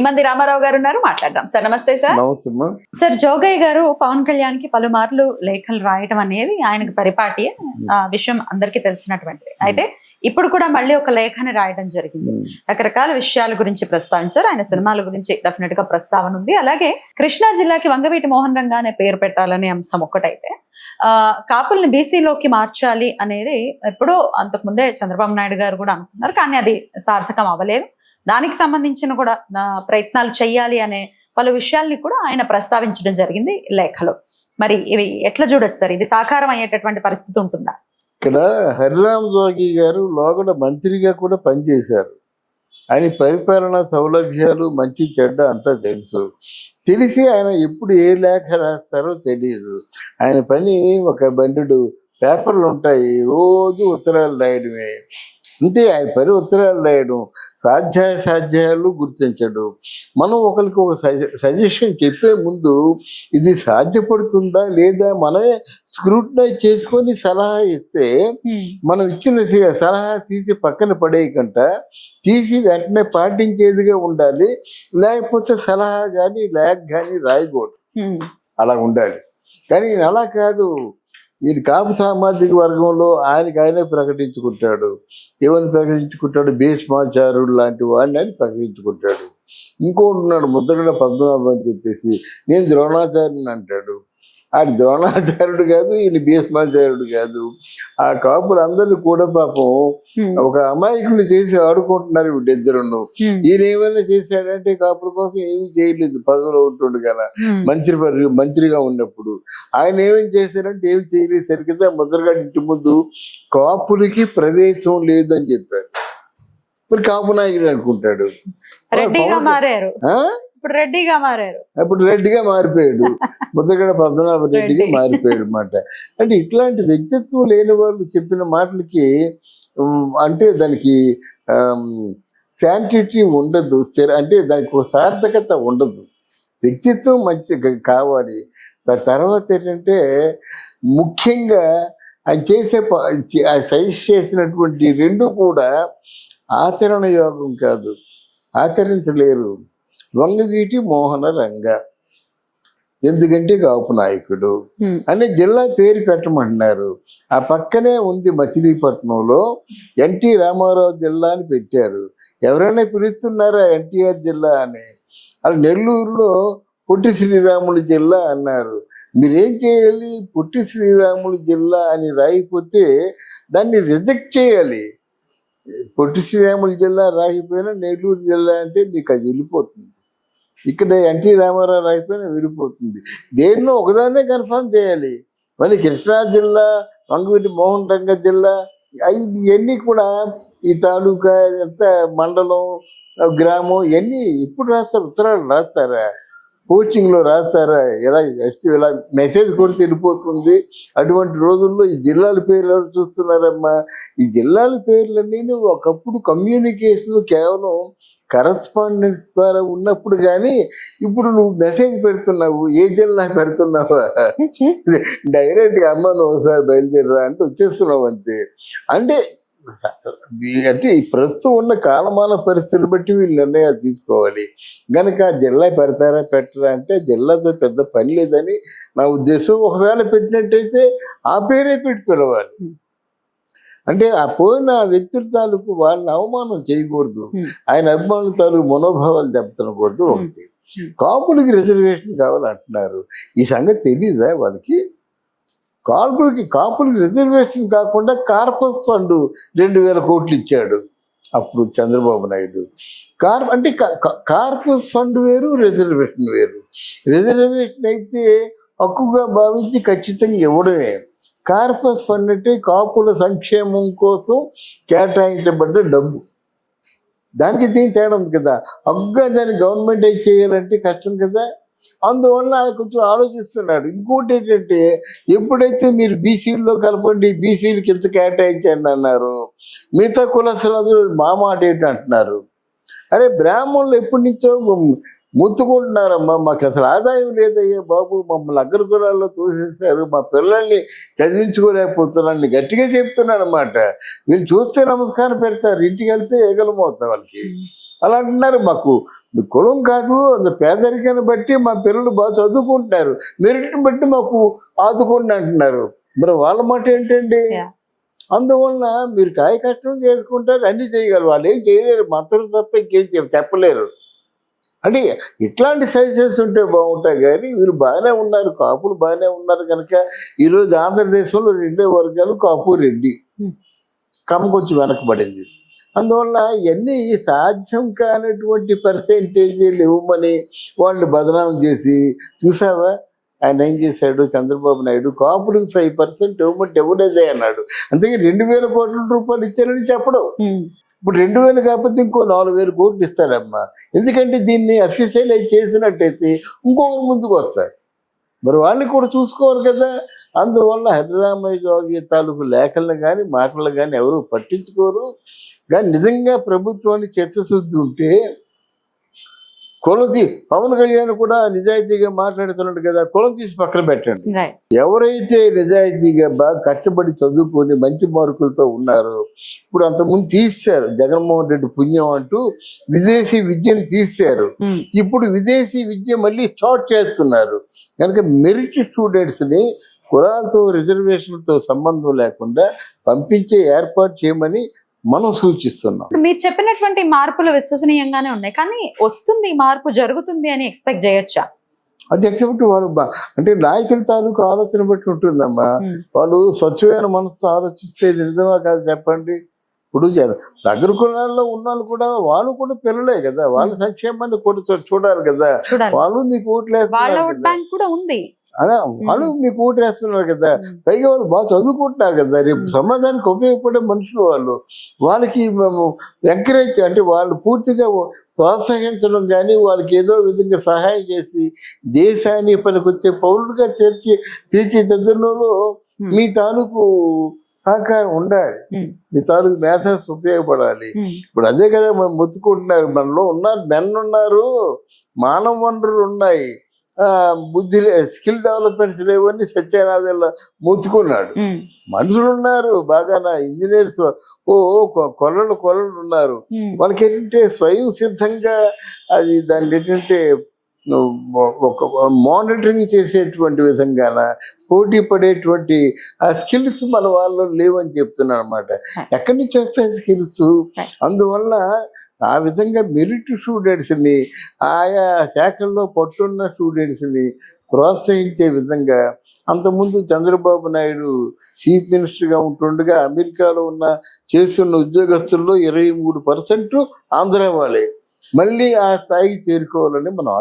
ఇమంది రామారావు గారు ఉన్నారు, మాట్లాడదాం. సార్ నమస్తే. సార్ సార్, జోగయ్య గారు పవన్ కళ్యాణ్ కి పలుమార్లు లేఖలు రాయటం అనేది ఆయనకు పరిపాటి విషయం అందరికీ తెలిసినటువంటిది. అయితే ఇప్పుడు కూడా మళ్ళీ ఒక లేఖని రాయడం జరిగింది. రకరకాల విషయాల గురించి ప్రస్తావించారు. ఆయన సినిమాల గురించి డెఫినెట్ గా ప్రస్తావన ఉంది. అలాగే కృష్ణా జిల్లాకి వంగవీటి మోహన్ రంగా అనే పేరు పెట్టాలనే అంశం ఒక్కటైతే, కాపుల్ని బీసీలోకి మార్చాలి అనేది ఎప్పుడో అంతకుముందే చంద్రబాబు నాయుడు గారు కూడా అనుకున్నారు, కానీ అది సార్థకం అవ్వలేదు. దానికి సంబంధించిన కూడా ప్రయత్నాలు చేయాలి అనే పలు విషయాల్ని కూడా ఆయన ప్రస్తావించడం జరిగింది లేఖలో. మరి ఇవి ఎట్లా చూడొచ్చు సార్? ఇది సాకారం అయ్యేటటువంటి పరిస్థితి ఉంటుందా? ఇక్కడ హరిరామ్ జోగి గారు లోగడ మంత్రిగా కూడా పనిచేశారు. ఆయన పరిపాలన సౌలభ్యాలు మంచి చెడ్డ అంతా తెలిసి ఆయన ఎప్పుడు ఏ లేఖ రాస్తారో తెలియదు. ఆయన పని ఒక బండి పేపర్లు ఉంటాయి, రోజు ఉత్తరాలు రాయడమే. అంతే ఆయన పని, ఉత్తరాలు రాయడం. సాధ్యాసాధ్యాలు గుర్తించడు. మనం ఒకరికి ఒక సజెషన్ చెప్పే ముందు ఇది సాధ్యపడుతుందా లేదా మనమే స్క్రూటినైజ్ చేసుకొని సలహా ఇస్తే, మనం ఇచ్చిన సలహా తీసి పక్కన పడేయకుండా తీసి వెంటనే పాటించేదిగా ఉండాలి. లేకపోతే సలహా కానీ లేఖ కానీ రాయకూడదు, అలా ఉండాలి. కానీ అలా కాదు. ఈయన కాపు సామాజిక వర్గంలో ఆయననే ప్రకటించుకుంటాడు. ఏమని ప్రకటించుకుంటాడు? భీష్మాచార్యుడు లాంటి వాడిని అని ప్రకటించుకుంటాడు. ఇంకోటి ఉన్నాడు ముద్రగడ పద్మనాభం అని చెప్పేసి, నేను ద్రోణాచార్యుని అంటాడు. ఆడు ద్రోణాచార్యుడు కాదు, ఈయన భీష్మాచార్యుడు కాదు. ఆ కాపులు అందరూ కూడా పాపం ఒక అమాయకులు చేసి ఆడుకుంటున్నారు వీళ్ళిద్దరును. ఈయన ఏమైనా చేశాడంటే కాపుల కోసం ఏమీ చేయలేదు. పదవిలో ఉంటుండు కదా, మంత్రిగా ఉన్నప్పుడు ఆయన ఏమేమి చేశారంటే ఏమి చేయలేదు. సరిగ్గా ముద్రగడ ఇంటి ముందు కాపులకి ప్రవేశం లేదు అని చెప్పాడు. మరి కాపు నాయకుడు అనుకుంటాడు. ఇప్పుడు రెడ్డిగా మారిపోయాడు. ముద్రగడ పద్మనాభ రెడ్డిగా మారిపోయాడు అన్నమాట. అంటే ఇట్లాంటి వ్యక్తిత్వం లేని వాళ్ళు చెప్పిన మాటలకి అంటే దానికి శాంటిటీ ఉండదు, అంటే దానికి ఒక సార్థకత ఉండదు. వ్యక్తిత్వం మంచి కావాలి. తర్వాత ఏంటంటే ముఖ్యంగా ఆయన సజెస్ట్ చేసినటువంటి రెండు కూడా ఆచరణ యోగం కాదు, ఆచరించలేరు. వంగవీటి మోహన రంగ ఎందుకంటే కాపు నాయకుడు అనే జిల్లా పేరు పెట్టమంటున్నారు. ఆ పక్కనే ఉంది మచిలీపట్నంలో ఎన్టీ రామారావు జిల్లా అని పెట్టారు. ఎవరైనా పిలుస్తున్నారా ఎన్టీఆర్ జిల్లా అని? అది నెల్లూరులో పొట్టి శ్రీరాములు జిల్లా అన్నారు. మీరేం చేయాలి? పొట్టి శ్రీరాములు జిల్లా అని రాయిపోతే దాన్ని రిజెక్ట్ చేయాలి. పొట్టి శ్రీరాములు జిల్లా రాయిపోయినా నెల్లూరు జిల్లా అంటే మీకు అది వెళ్ళిపోతుంది. ఇక్కడ ఎన్టీ రామారావు రాయిపోయినా వెళ్ళిపోతుంది. దేన్నో ఒకదాన్నే కన్ఫర్మ్ చేయాలి. మళ్ళీ కృష్ణా జిల్లా, వంగవీటి మోహన్ రంగ జిల్లా, ఇవన్నీ కూడా ఈ తాలూకా ఎంత మండలం, గ్రామం ఇవన్నీ ఇప్పుడు రాస్తారు. ఉత్తరాలు రాస్తారా? కోచింగ్లో రాస్తారా? ఇలా మెసేజ్ కొడితే వెళ్ళిపోతుంది. అటువంటి రోజుల్లో ఈ జిల్లాల పేర్లు ఎవరు చూస్తున్నారమ్మా? ఈ జిల్లాల పేర్లన్నీ ఒకప్పుడు కమ్యూనికేషన్ కేవలం కరస్పాండెన్స్ ద్వారా ఉన్నప్పుడు, కానీ ఇప్పుడు నువ్వు మెసేజ్ పెడుతున్నావు, ఏ జిల్లా పెడుతున్నావా? డైరెక్ట్గా అమ్మ నువ్వు ఒకసారి బయలుదేరరా అంటే వచ్చేస్తున్నావు అంతే. అంటే ఈ ప్రస్తుతం ఉన్న కాలమాన పరిస్థితులు బట్టి వీళ్ళు నిర్ణయాలు తీసుకోవాలి. గనక జిల్లా పెడతారా పెట్టరా అంటే జిల్లాతో పెద్ద పని లేదని నా ఉద్దేశం. ఒకవేళ పెట్టినట్టయితే ఆ పేరే పెట్టి పిలవాలి. అంటే ఆ పోయిన వ్యక్తుల తాలూకు వాళ్ళని అవమానం చేయకూడదు, ఆయన అభిమానుల తాలూకు మనోభావాలు దెబ్బతినకూడదు. ఒకటి, కాపులకి రిజర్వేషన్ కావాలంటున్నారు. ఈ సంగతి తెలీదా వాళ్ళకి? కాపులకి రిజర్వేషన్ కాకుండా కార్పస్ ఫండ్ 2000 కోట్లు ఇచ్చాడు అప్పుడు చంద్రబాబు నాయుడు. అంటే కార్పస్ ఫండ్ వేరు, రిజర్వేషన్ వేరు. రిజర్వేషన్ అయితే హక్కుగా భావించి ఖచ్చితంగా ఇవ్వడమే. కార్పస్ ఫండ్ అంటే కాపుల సంక్షేమం కోసం కేటాయించబడ్డ డబ్బు. దానికి దీనికి తేడా ఉంది కదా. హక్కుగా దాన్ని గవర్నమెంట్ అయితే చేయాలంటే కష్టం కదా. అందువల్ల ఆయన కొంచెం ఆలోచిస్తున్నాడు. ఇంకోటి ఏంటంటే, ఎప్పుడైతే మీరు బీసీల్లో కలపండి, బీసీలకి ఎంత కేటాయించండి అన్నారు, మిగతా కులస్తులందరూ మా మాట ఏంటి అంటున్నారు. అరే బ్రాహ్మణులు ఎప్పటి నుంచో ముత్తుకుంటున్నారమ్మా, మాకు అసలు ఆదాయం లేదయ్యా బాబు, మమ్మల్ని అగ్ర కులాల్లో తోసేశారు, మా పిల్లల్ని చదివించుకోలేకపోతున్నారని గట్టిగా చెప్తున్నాడు అనమాట. వీళ్ళు చూస్తే నమస్కారం పెడతారు, ఇంటికి వెళ్తే ఏగలమవుతారు వాళ్ళకి. అలా అంటున్నారు. మాకు కులం కాదు, అంత పేదరికాన్ని బట్టి మా పిల్లలు బాగా చదువుకుంటున్నారు, మెరిట్ని బట్టి మాకు ఆదుకోండి అంటున్నారు. మరి వాళ్ళ మాట ఏంటండి? Yeah. అందువలన మీరు కాయ కష్టం చేసుకుంటారు, అన్ని చేయగలరు. వాళ్ళు ఏం చేయలేరు, మంత్రులు తప్ప ఇంకేం చెప్పలేరు. అంటే ఇట్లాంటి సజెషన్స్ ఉంటే బాగుంటాయి. కానీ వీళ్ళు బాగానే ఉన్నారు, కాపులు బాగానే ఉన్నారు కనుక ఈరోజు ఆంధ్రదేశంలో 2 వర్గాలు, కాపు, రెడ్డి. కమ్మ కొంచెం వెనకబడింది. అందువల్ల ఇవన్నీ సాధ్యం కానటువంటి పర్సెంటేజీలు ఇవ్వమని వాళ్ళు బదనాం చేసి, చూసావా ఆయన ఏం చేశాడు చంద్రబాబు నాయుడు, కాపుడికి 5% ఇవ్వమంటే ఎవడేదే అన్నాడు. అంతకీ 2,000 కోట్ల రూపాయలు ఇచ్చారని చెప్పడం. ఇప్పుడు 2,000 కాకపోతే ఇంకో 4,000 కోట్లు ఇస్తారమ్మా. ఎందుకంటే దీన్ని అఫీషియలైజ్ చేసినట్టయితే ఇంకొకరు ముందుకు వస్తారు. మరి వాళ్ళని కూడా చూసుకోవాలి కదా. అందువల్ల హరిరామయ్య జోగి తాలూకు లేఖలను కానీ మాటలు కానీ ఎవరు పట్టించుకోరు. కానీ నిజంగా ప్రభుత్వాన్ని చిత్తశుద్ధి ఉంటే కులం పవన్ కళ్యాణ్ కూడా నిజాయితీగా మాట్లాడుతున్నాడు కదా, కులం తీసి పక్కన పెట్టండి. ఎవరైతే నిజాయితీగా బాగా కష్టపడి చదువుకొని మంచి మార్కులతో ఉన్నారో, ఇప్పుడు అంతకుముందు తీశారు జగన్మోహన్ రెడ్డి పుణ్యం అంటూ విదేశీ విద్యను తీశారు. ఇప్పుడు విదేశీ విద్య మళ్ళీ స్టార్ట్ చేస్తున్నారు. కనుక మెరిట్ స్టూడెంట్స్ని కులాలతో రిజర్వేషన్లతో సంబంధం లేకుండా పంపించే ఏర్పాటు చేయమని మనం సూచిస్తున్నాం. మీరు చెప్పినటువంటి మార్పులు విశ్వసనీయంగానే ఉన్నాయి, కానీ వస్తుంది మార్పు జరుగుతుంది అని ఎక్స్పెక్ట్ చేయొచ్చా? అది ఎక్సెప్ట్ వాళ్ళు అంటే నాయకుల తాలూకు ఆలోచన బట్టి ఉంటుందమ్మా. వాళ్ళు స్వచ్ఛమైన మనసుతో ఆలోచిస్తే నిజమా కాదు చెప్పండి. ఇప్పుడు దగ్గర కులాల్లో ఉన్న కూడా వాళ్ళు కూడా పిల్లలే కదా, వాళ్ళ సంక్షేమాన్ని కూడా చూడాలి కదా. వాళ్ళు మీకు ఓట్లేస్తారు ఉంది, అలా వాళ్ళు మీకు ఓటేస్తున్నారు కదా. పైగా వాళ్ళు బాగా చదువుకుంటున్నారు కదా, రేపు సమాజానికి ఉపయోగపడే మనుషులు వాళ్ళు. వాళ్ళకి ఎంకరేజ్ అంటే వాళ్ళు పూర్తిగా ప్రోత్సహించడం కానీ, వాళ్ళకి ఏదో విధంగా సహాయం చేసి దేశాన్ని పనికొచ్చే పౌరులుగా తీర్చిదిద్దడంలో మీ తాలూకు సహకారం ఉండాలి, మీ తాలూకు మేధాస్ ఉపయోగపడాలి. ఇప్పుడు అదే కదా మనం మొత్తుకుంటున్నారు. మనలో ఉన్నారు, మెన్ ఉన్నారు, మానవ వనరులు ఉన్నాయి, బుద్ధి స్కిల్ డెవలప్మెంట్స్ లేవని సత్యనాథేళ్ళ మూతుకున్నాడు. మనుషులు ఉన్నారు బాగా, ఇంజనీర్స్ కొలలు ఉన్నారు. వాళ్ళకి ఏంటంటే స్వయం సిద్ధంగా అది దాన్ని ఏంటంటే ఒక మానిటరింగ్ చేసేటువంటి విధంగాన పోటీ పడేటువంటి ఆ స్కిల్స్ మన వాళ్ళు లేవని చెప్తున్నాను అనమాట. ఎక్కడి నుంచి వస్తాయి స్కిల్స్? అందువల్ల ఆ విధంగా మెరిట్ స్టూడెంట్స్ని, ఆయా శాఖల్లో పట్టున్న స్టూడెంట్స్ని ప్రోత్సహించే విధంగా అంతకుముందు చంద్రబాబు నాయుడు చీఫ్ మినిస్టర్గా ఉంటుండగా అమెరికాలో చేస్తున్న ఉద్యోగస్తుల్లో 23% ఆంధ్ర వాళ్ళే. మళ్ళీ ఆ స్థాయికి చేరుకోవాలని మనం